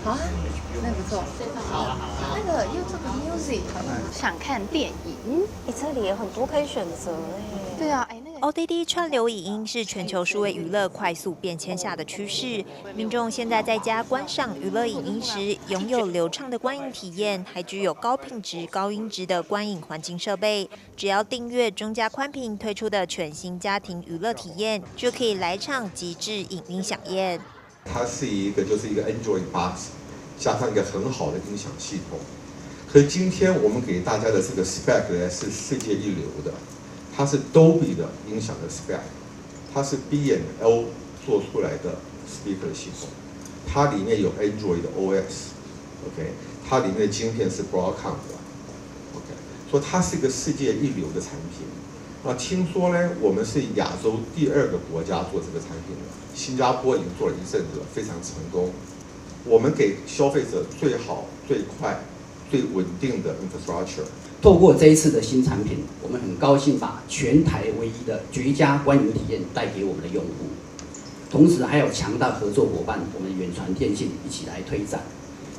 啊，那不错。好，那个 YouTube Music 想看电影，这里有很多可以选择哎。对啊，那个 OTT 串流影音是全球数位娱乐快速变迁下的趋势。民众现在在家观赏娱乐影音时，拥有流畅的观影体验，还具有高品质、高音质的观影环境设备。只要订阅中嘉宽频推出的全新家庭娱乐体验，就可以来场极致影音飨宴。它是一个 Android Box， 加上一个很好的音响系统。可是今天我们给大家的这个 spec 呢是世界一流的，它是 Dolby 的音响的 spec， 它是 B&O 做出来的 speaker 的系统，它里面有 Android 的 OS，OK， 它里面的晶片是 Broadcom 的 ，OK， 所以它是一个世界一流的产品。那听说呢，我们是亚洲第2个国家做这个产品的，新加坡已经做了一阵子了，非常成功。我们给消费者最好、最快、最稳定的 infrastructure。透过这一次的新产品，我们很高兴把全台唯一的绝佳观影体验带给我们的用户，同时还有强大合作伙伴，我们远传电信一起来推展。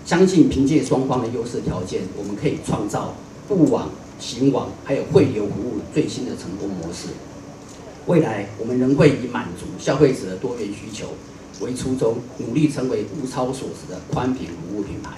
相信凭借双方的优势条件，我们可以创造布网、行网还有汇流服务最新的成功模式。未来我们仍会以满足消费者的多元需求为初衷，努力成为物超所值的宽频服务品牌。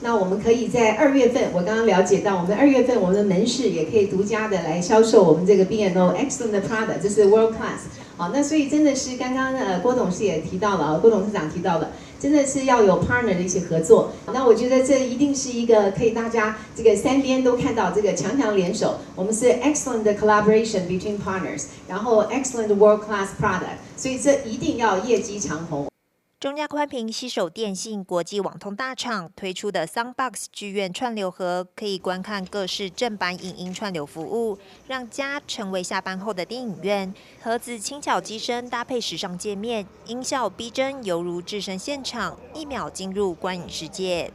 那我们可以在2月份，我刚刚了解到，我们2月份我们的门市也可以独家的来销售我们这个 B&O Excellent 的 product， 这是 World Class。好，那所以真的是刚刚郭董事也提到了，郭董事长提到了，真的是要有 partner 的一些合作。那我觉得这一定是一个可以大家这个3边都看到这个强强联手，我们是 excellent 的 collaboration between partners， 然后 excellent world class product， 所以这一定要业绩长虹。中嘉宽频携手电信国际网通大厂推出的 Soundbox 剧院串流盒，可以观看各式正版影音串流服务，让家成为下班后的电影院。盒子轻巧机身搭配时尚界面，音效逼真，犹如置身现场，一秒进入观影世界。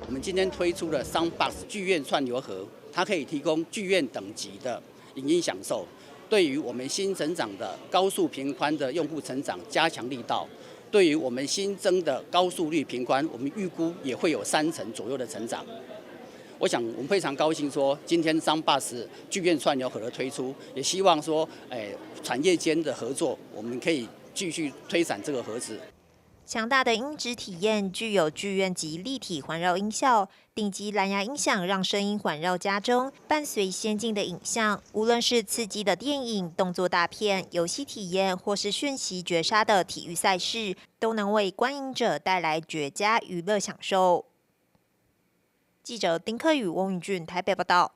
我们今天推出了 Soundbox 剧院串流盒，它可以提供剧院等级的影音享受，对于我们新成长的高速频宽的用户成长加强力道。对于我们新增的高速率频宽，我们预估也会有3成左右的成长。我想我们非常高兴说，今天 Soundbox 剧院串流盒的推出，也希望说，产业间的合作，我们可以继续推展这个盒子。强大的音质体验，具有剧院级立体环绕音效，顶级蓝牙音响让声音环绕家中，伴随先进的影像，无论是刺激的电影、动作大片、游戏体验，或是瞬息绝杀的体育赛事，都能为观影者带来绝佳娱乐享受。记者丁克宇、翁宇俊台北报道。